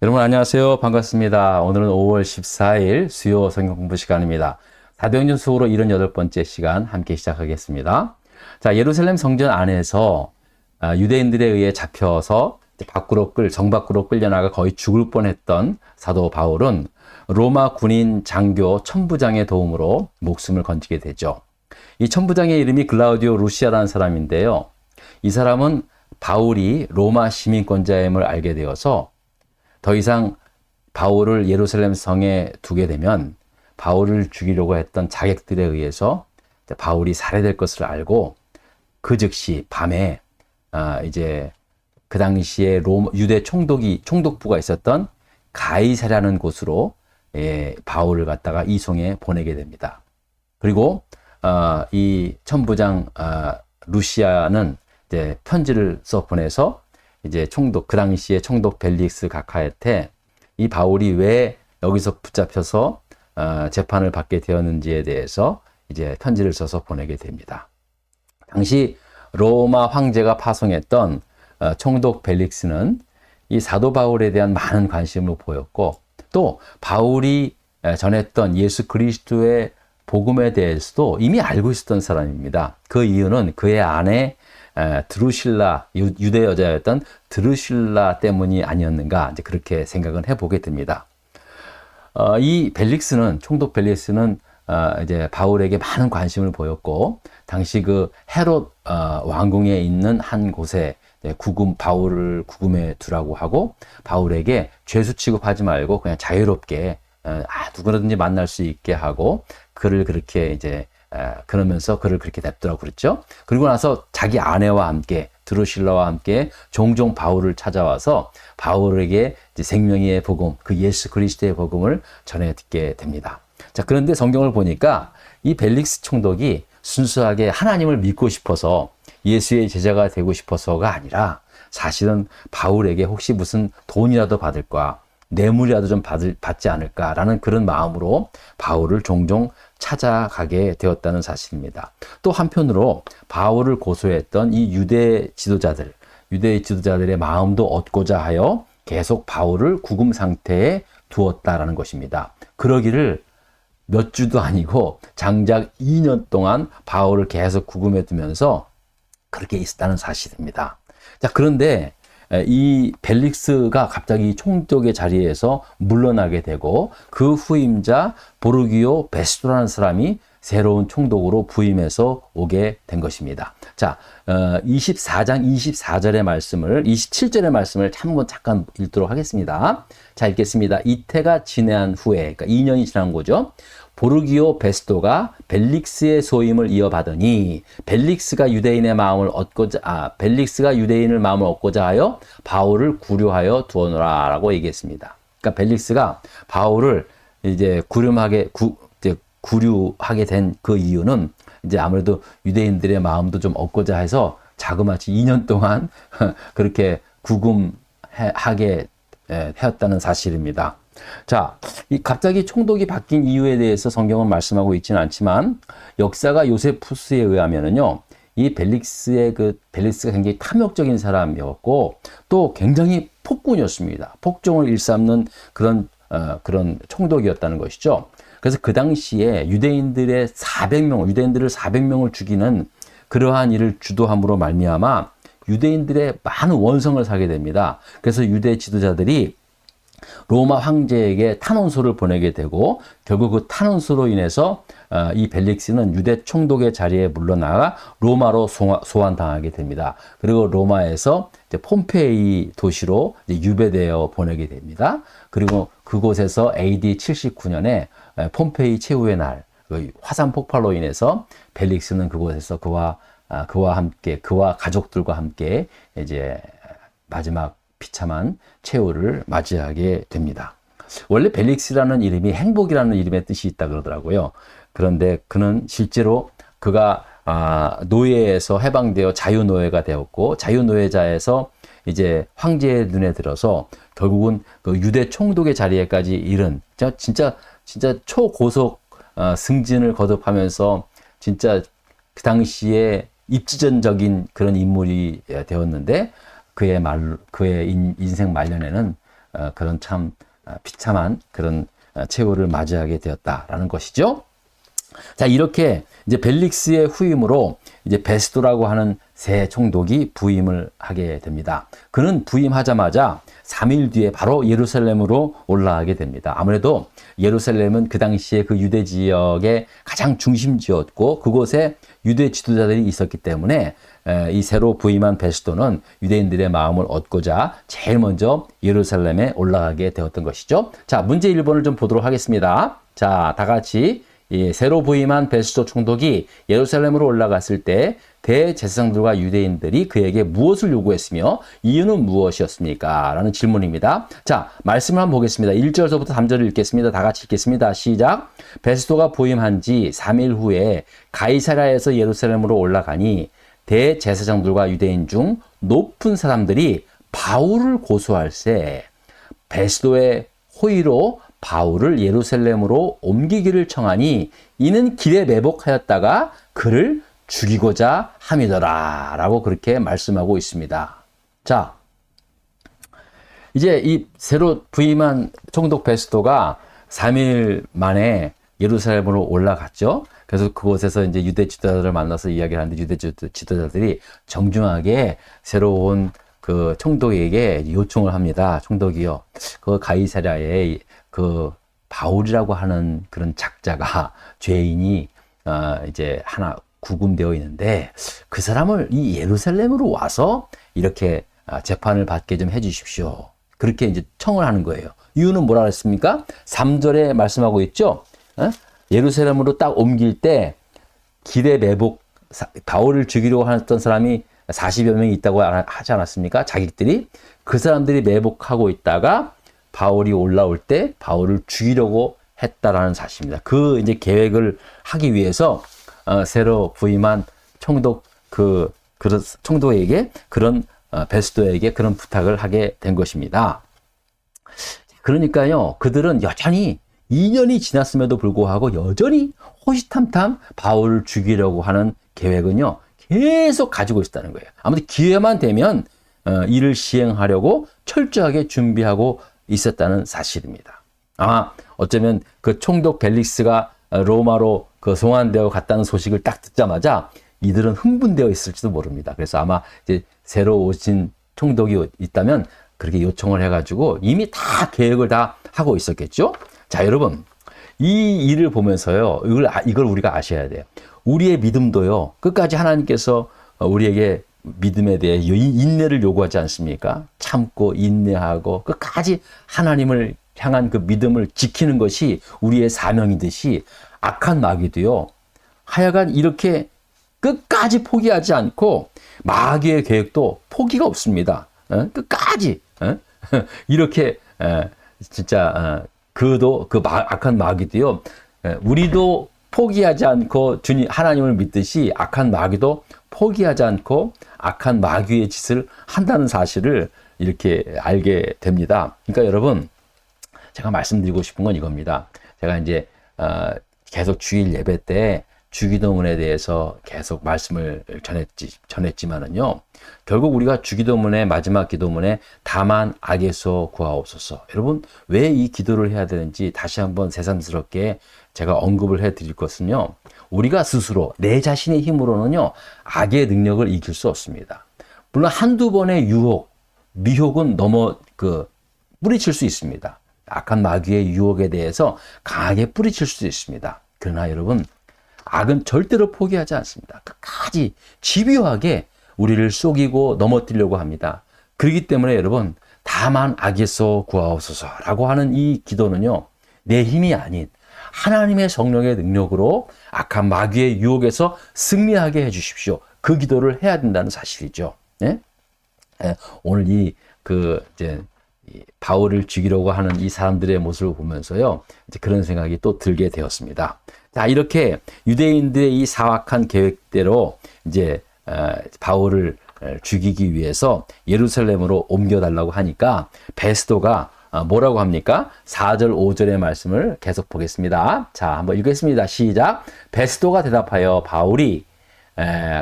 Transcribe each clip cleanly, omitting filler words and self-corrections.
여러분 안녕하세요. 반갑습니다. 오늘은 5월 14일 수요 성경 공부 시간입니다. 사도행전 수후로 78번째 시간 함께 시작하겠습니다. 자, 예루살렘 성전 안에서 유대인들에 의해 잡혀서 정 밖으로 끌려나가 거의 죽을 뻔했던 사도 바울은 로마 군인 장교 천부장의 도움으로 목숨을 건지게 되죠. 이 천부장의 이름이 글라우디오 루시아라는 사람인데요. 이 사람은 바울이 로마 시민권자임을 알게 되어서 더 이상 바울을 예루살렘 성에 두게 되면 바울을 죽이려고 했던 자객들에 의해서 바울이 살해될 것을 알고 그 즉시 밤에 이제 그 당시에 유대 총독부가 있었던 가이사라는 곳으로 바울을 갖다가 이송해 보내게 됩니다. 그리고 이 천부장 루시아는 이제 편지를 써 보내서 이제 그 당시에 총독 벨릭스 각하한테 이 바울이 왜 여기서 붙잡혀서 재판을 받게 되었는지에 대해서 이제 편지를 써서 보내게 됩니다. 당시 로마 황제가 파송했던 총독 벨릭스는 이 사도 바울에 대한 많은 관심을 보였고 또 바울이 전했던 예수 그리스도의 복음에 대해서도 이미 알고 있었던 사람입니다. 그 이유는 그의 아내 드루실라, 유대 여자였던 드루실라 때문이 아니었는가, 이제 그렇게 생각을 해보게 됩니다. 이 총독 벨릭스는 이제 바울에게 많은 관심을 보였고, 당시 그 헤롯 왕궁에 있는 한 곳에 바울을 구금해 두라고 하고, 바울에게 죄수 취급하지 말고 그냥 자유롭게 누구든지 만날 수 있게 하고, 그를 그렇게 이제 그러면서 그를 그렇게 냅두라고 그랬죠. 그리고 나서 자기 아내와 함께 드루실라와 함께 종종 바울을 찾아와서 바울에게 이제 생명의 복음, 그 예수 그리스도의 복음을 전해 듣게 됩니다. 자, 그런데 성경을 보니까 이 벨릭스 총독이 순수하게 하나님을 믿고 싶어서 예수의 제자가 되고 싶어서가 아니라 사실은 바울에게 혹시 무슨 돈이라도 받을까, 뇌물이라도 좀 받지 않을까라는 그런 마음으로 바울을 종종 찾아가게 되었다는 사실입니다. 또 한편으로 바울을 고소했던 이 유대 지도자들의 마음도 얻고자 하여 계속 바울을 구금 상태에 두었다라는 것입니다. 그러기를 몇 주도 아니고 장작 2년 동안 바울을 계속 구금해 두면서 그렇게 있었다는 사실입니다. 자, 그런데 이 벨릭스가 갑자기 총독의 자리에서 물러나게 되고 그 후임자 보르기오 베스토라는 사람이 새로운 총독으로 부임해서 오게 된 것입니다. 자, 24장 24절의 말씀을 27절의 말씀을 한번 잠깐 읽도록 하겠습니다. 자, 읽겠습니다. 이태가 지난 후에, 그러니까 2년이 지난 거죠. 보르기오 베스토가 벨릭스의 소임을 이어받으니 벨릭스가 유대인의 마음을 얻고자 하여 바울을 구류하여 두어노라라고 얘기했습니다. 그러니까 벨릭스가 바울을 이제 구류하게 된 그 이유는 이제 아무래도 유대인들의 마음도 좀 얻고자 해서 자그마치 2년 동안 그렇게 구금하게 하였다는 사실입니다. 자, 갑자기 총독이 바뀐 이유에 대해서 성경은 말씀하고 있지는 않지만 역사가 요세푸스에 의하면은요, 이 벨릭스가 굉장히 탐욕적인 사람이었고 또 굉장히 폭군이었습니다. 폭정을 일삼는 그런 총독이었다는 것이죠. 그래서 그 당시에 유대인들을 400명을 죽이는 그러한 일을 주도함으로 말미암아 유대인들의 많은 원성을 사게 됩니다. 그래서 유대 지도자들이 로마 황제에게 탄원서를 보내게 되고 결국 그 탄원서로 인해서 이 벨릭스는 유대 총독의 자리에 물러나가 로마로 소환당하게 됩니다. 그리고 로마에서 이제 폼페이 도시로 이제 유배되어 보내게 됩니다. 그리고 그곳에서 AD 79년에 폼페이 최후의 날, 그 화산 폭발로 인해서 벨릭스는 그곳에서 그와 가족들과 함께 이제 마지막 비참한 최후를 맞이하게 됩니다. 원래 벨릭스라는 이름이 행복이라는 이름의 뜻이 있다 그러더라고요. 그런데 그는 실제로 그가 노예에서 해방되어 자유노예가 되었고 자유노예자에서 이제 황제의 눈에 들어서 결국은 그 유대 총독의 자리에까지 이른 진짜 초고속 승진을 거듭하면서 진짜 그 당시에 입지전적인 그런 인물이 되었는데 그의 인생 말년에는 그런 참 비참한 그런 최후를 맞이하게 되었다라는 것이죠. 자, 이렇게 이제 벨릭스의 후임으로 이제 베스도라고 하는 새 총독이 부임을 하게 됩니다. 그는 부임하자마자 3일 뒤에 바로 예루살렘으로 올라가게 됩니다. 아무래도 예루살렘은 그 당시에 그 유대 지역의 가장 중심지였고 그곳에 유대 지도자들이 있었기 때문에 이 새로 부임한 베스도는 유대인들의 마음을 얻고자 제일 먼저 예루살렘에 올라가게 되었던 것이죠. 자, 문제 1번을 좀 보도록 하겠습니다. 자, 다 같이 새로 부임한 베스도 총독이 예루살렘으로 올라갔을 때 대제사장들과 유대인들이 그에게 무엇을 요구했으며 이유는 무엇이었습니까? 라는 질문입니다. 자, 말씀을 한번 보겠습니다. 1절서부터 3절을 읽겠습니다. 다 같이 읽겠습니다. 시작. 베스도가 부임한 지 3일 후에 가이사랴에서 예루살렘으로 올라가니 대제사장들과 유대인 중 높은 사람들이 바울을 고소할세 베스도의 호의로 바울을 예루살렘으로 옮기기를 청하니 이는 길에 매복하였다가 그를 죽이고자 함이더라 라고 그렇게 말씀하고 있습니다. 자, 이제 이 새로 부임한 총독 베스도가 3일 만에 예루살렘으로 올라갔죠. 그래서 그곳에서 이제 유대 지도자들을 만나서 이야기를 하는데 유대 지도자들이 정중하게 새로운 그 총독에게 요청을 합니다. 총독이요, 그 가이사랴에 그 바울이라고 하는 그런 작자가 죄인이 이제 하나 구금되어 있는데 그 사람을 이 예루살렘으로 와서 이렇게 재판을 받게 좀 해주십시오. 그렇게 이제 청을 하는 거예요. 이유는 뭐라 그랬습니까? 3절에 말씀하고 있죠. 예루살렘으로 딱 옮길 때 길에 매복 바울을 죽이려고 했던 사람이 40여 명이 있다고 하지 않았습니까? 자기들이 그 사람들이 매복하고 있다가 바울이 올라올 때 바울을 죽이려고 했다라는 사실입니다. 그 이제 계획을 하기 위해서 새로 부임한 총독 그 총독에게 그런 베스도에게 그런 부탁을 하게 된 것입니다. 그러니까요, 그들은 여전히 2년이 지났음에도 불구하고 여전히 호시탐탐 바울을 죽이려고 하는 계획은요 계속 가지고 있었다는 거예요. 아무튼 기회만 되면 이를 시행하려고 철저하게 준비하고 있었다는 사실입니다. 아마 어쩌면 그 총독 벨릭스가 로마로 그 송환되어 갔다는 소식을 딱 듣자마자 이들은 흥분되어 있을지도 모릅니다. 그래서 아마 이제 새로 오신 총독이 있다면 그렇게 요청을 해가지고 이미 다 계획을 다 하고 있었겠죠. 자, 여러분, 이 일을 보면서요, 이걸 우리가 아셔야 돼요. 우리의 믿음도요, 끝까지 하나님께서 우리에게 믿음에 대해 인내를 요구하지 않습니까? 참고 인내하고 끝까지 하나님을 향한 그 믿음을 지키는 것이 우리의 사명이듯이 악한 마귀도요, 하여간 이렇게 끝까지 포기하지 않고 마귀의 계획도 포기가 없습니다. 끝까지 이렇게 진짜 그 악한 마귀도요, 우리도 포기하지 않고 주님 하나님을 믿듯이 악한 마귀도 포기하지 않고 악한 마귀의 짓을 한다는 사실을 이렇게 알게 됩니다. 그러니까 여러분, 제가 말씀드리고 싶은 건 이겁니다. 제가 이제 계속 주일 예배 때 주기도문에 대해서 계속 말씀을 전했지만은요, 결국 우리가 주기도문의 마지막 기도문에 다만 악에서 구하옵소서. 여러분, 왜 이 기도를 해야 되는지 다시 한번 새삼스럽게 제가 언급을 해드릴 것은요, 우리가 스스로 내 자신의 힘으로는요 악의 능력을 이길 수 없습니다. 물론 한두 번의 유혹, 미혹은 뿌리칠 수 있습니다. 악한 마귀의 유혹에 대해서 강하게 뿌리칠 수 있습니다. 그러나 여러분, 악은 절대로 포기하지 않습니다. 끝까지 집요하게 우리를 속이고 넘어뜨리려고 합니다. 그렇기 때문에 여러분, 다만 악에서 구하옵소서라고 하는 이 기도는요, 내 힘이 아닌 하나님의 성령의 능력으로 악한 마귀의 유혹에서 승리하게 해주십시오. 그 기도를 해야 된다는 사실이죠. 네? 오늘 이제 바울을 죽이려고 하는 이 사람들의 모습을 보면서요, 이제 그런 생각이 또 들게 되었습니다. 자, 이렇게 유대인들의 이 사악한 계획대로 이제 바울을 죽이기 위해서 예루살렘으로 옮겨달라고 하니까 베스도가 뭐라고 합니까? 4절, 5절의 말씀을 계속 보겠습니다. 자, 한번 읽겠습니다. 시작. 베스도가 대답하여 바울이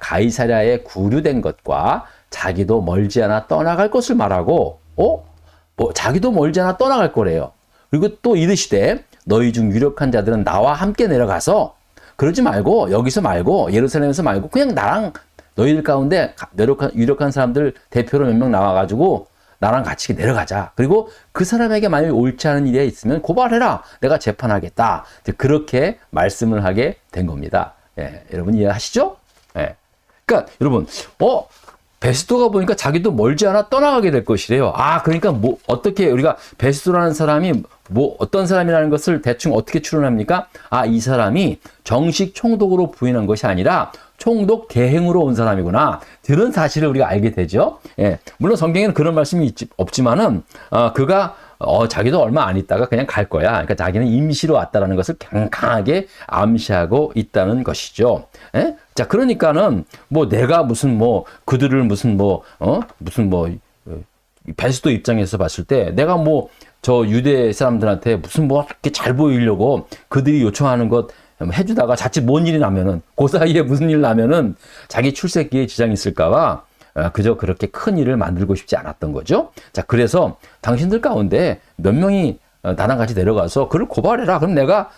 가이사랴에 구류된 것과 자기도 멀지 않아 떠나갈 것을 말하고, 뭐 자기도 멀지 않아 떠나갈 거래요. 그리고 또 이르시되 너희 중 유력한 자들은 나와 함께 내려가서 그러지 말고 여기서 말고 예루살렘에서 말고 그냥 나랑 너희들 가운데 유력한 사람들 대표로 몇 명 나와가지고 나랑 같이 내려가자. 그리고 그 사람에게 만약에 옳지 않은 일이 있으면 고발해라. 내가 재판하겠다. 그렇게 말씀을 하게 된 겁니다. 예, 여러분 이해하시죠? 예. 그러니까 여러분, 베스도가 보니까 자기도 멀지 않아 떠나가게 될 것이래요. 그러니까 뭐 어떻게 우리가 베스도라는 사람이 뭐 어떤 사람이라는 것을 대충 어떻게 추론합니까? 이 사람이 정식 총독으로 부인한 것이 아니라 총독 대행으로 온 사람이구나. 그런 사실을 우리가 알게 되죠. 예. 물론 성경에는 그런 말씀이 없지만은 그가 자기도 얼마 안 있다가 그냥 갈 거야. 그러니까 자기는 임시로 왔다라는 것을 강하게 암시하고 있다는 것이죠. 예? 자, 그러니까는 뭐 내가 무슨 뭐 그들을 무슨 베스도 입장에서 봤을 때 내가 뭐 저 유대 사람들한테 무슨 뭐 이렇게 잘 보이려고 그들이 요청하는 것 해주다가 자칫 뭔 일이 나면은 그 사이에 무슨 일 나면은 자기 출세기에 지장이 있을까봐 그저 그렇게 큰 일을 만들고 싶지 않았던 거죠. 자, 그래서 당신들 가운데 몇 명이 나랑 같이 내려가서 그를 고발해라. 그럼 내가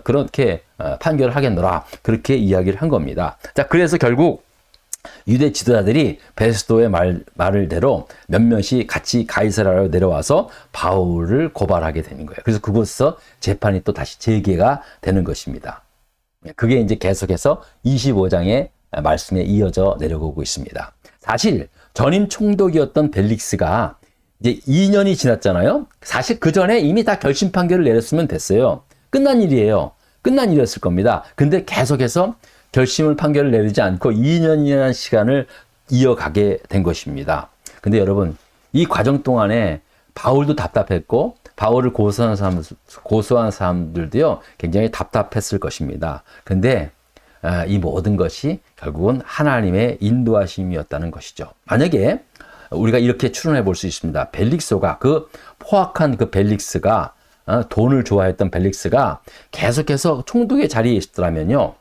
그렇게 판결을 하겠노라. 그렇게 이야기를 한 겁니다. 자, 그래서 결국 유대 지도자들이 베스도의 말을대로 몇몇이 같이 가이사라로 내려와서 바울을 고발하게 되는 거예요. 그래서 그곳에서 재판이 또 다시 재개가 되는 것입니다. 그게 이제 계속해서 25장의 말씀에 이어져 내려오고 있습니다. 사실 전임 총독이었던 벨릭스가 이제 2년이 지났잖아요. 사실 그 전에 이미 다 결심 판결을 내렸으면 됐어요. 끝난 일이에요. 끝난 일이었을 겁니다. 근데 계속해서 결심을 판결을 내리지 않고 2년이라는 시간을 이어가게 된 것입니다. 근데 여러분, 이 과정 동안에 바울도 답답했고 바울을 고소한 사람들도요, 굉장히 답답했을 것입니다. 근데 이 모든 것이 결국은 하나님의 인도하심이었다는 것이죠. 만약에 우리가 이렇게 추론해 볼 수 있습니다. 벨릭소가 포악한 벨릭스가 돈을 좋아했던 벨릭스가 계속해서 총독의 자리에 있었더라면요,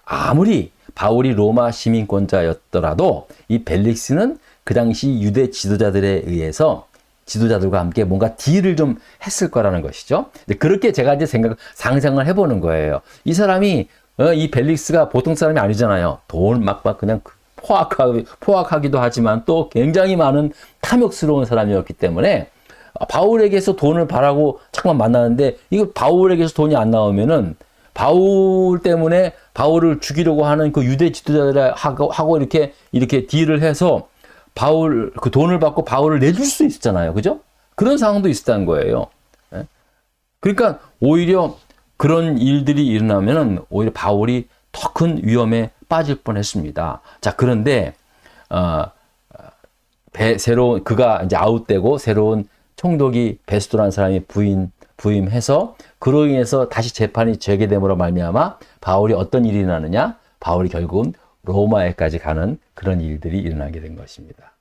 아무리 바울이 로마 시민권자였더라도 이 벨릭스는 그 당시 유대 지도자들에 의해서 지도자들과 함께 뭔가 딜을 좀 했을 거라는 것이죠. 그렇게 제가 이제 상상을 해보는 거예요. 이 사람이 이 벨릭스가 보통 사람이 아니잖아요. 돈 막 그냥 포악하기도 하지만 또 굉장히 많은 탐욕스러운 사람이었기 때문에 바울에게서 돈을 바라고 자꾸만 만나는데 이거 바울에게서 돈이 안 나오면은 바울 때문에 바울을 죽이려고 하는 그 유대 지도자들하고 이렇게 딜을 해서 바울 그 돈을 받고 바울을 내줄 수 있었잖아요. 그죠? 그런 상황도 있었다는 거예요. 그러니까 오히려 그런 일들이 일어나면은 오히려 바울이 더 큰 위험에 빠질 뻔했습니다. 자, 그런데 그가 이제 아웃되고 새로운 총독이 베스도라는 사람이 부임해서 그로 인해서 다시 재판이 재개됨으로 말미암아 바울이 어떤 일이 일어나느냐? 바울이 결국은 로마에까지 가는 그런 일들이 일어나게 된 것입니다.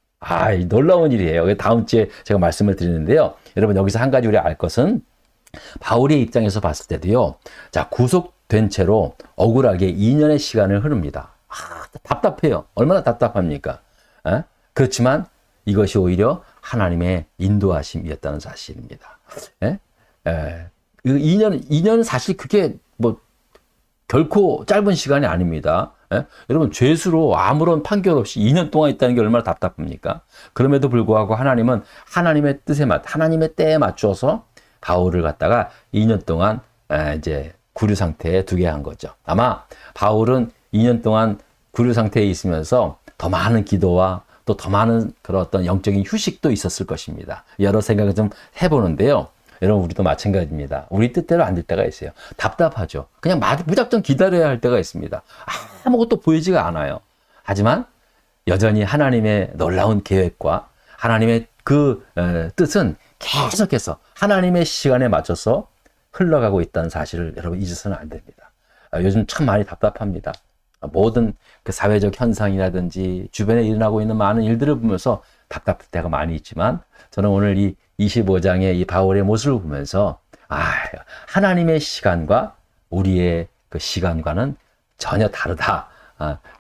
이 놀라운 일이에요. 다음 주에 제가 말씀을 드리는데요. 여러분, 여기서 한 가지 우리가 알 것은 바울의 입장에서 봤을 때도요. 자, 구속된 채로 억울하게 2년의 시간을 흐릅니다. 답답해요. 얼마나 답답합니까? 그렇지만 이것이 오히려 하나님의 인도하심이었다는 사실입니다. 2년은 사실 그게 뭐 결코 짧은 시간이 아닙니다. 여러분, 죄수로 아무런 판결 없이 2년 동안 있다는 게 얼마나 답답합니까? 그럼에도 불구하고 하나님은 하나님의 하나님의 때에 맞춰서 바울을 갖다가 2년 동안 이제 구류 상태에 두게 한 거죠. 아마 바울은 2년 동안 구류 상태에 있으면서 더 많은 기도와 또 더 많은 그런 어떤 영적인 휴식도 있었을 것입니다. 여러 생각을 좀 해보는데요. 여러분, 우리도 마찬가지입니다. 우리 뜻대로 안 될 때가 있어요. 답답하죠. 그냥 무작정 기다려야 할 때가 있습니다. 아무것도 보이지가 않아요. 하지만 여전히 하나님의 놀라운 계획과 하나님의 그 뜻은 계속해서 하나님의 시간에 맞춰서 흘러가고 있다는 사실을 여러분 잊어서는 안 됩니다. 요즘 참 많이 답답합니다. 모든 그 사회적 현상이라든지 주변에 일어나고 있는 많은 일들을 보면서 답답할 때가 많이 있지만 저는 오늘 이 25장의 이 바울의 모습을 보면서 하나님의 시간과 우리의 그 시간과는 전혀 다르다.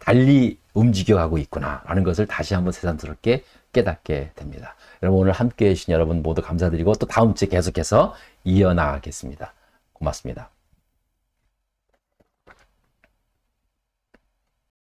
달리 움직여가고 있구나라는 것을 다시 한번 새삼스럽게 깨닫게 됩니다. 여러분 오늘 함께해 주신 여러분 모두 감사드리고 또 다음 주에 계속해서 이어나가겠습니다. 고맙습니다.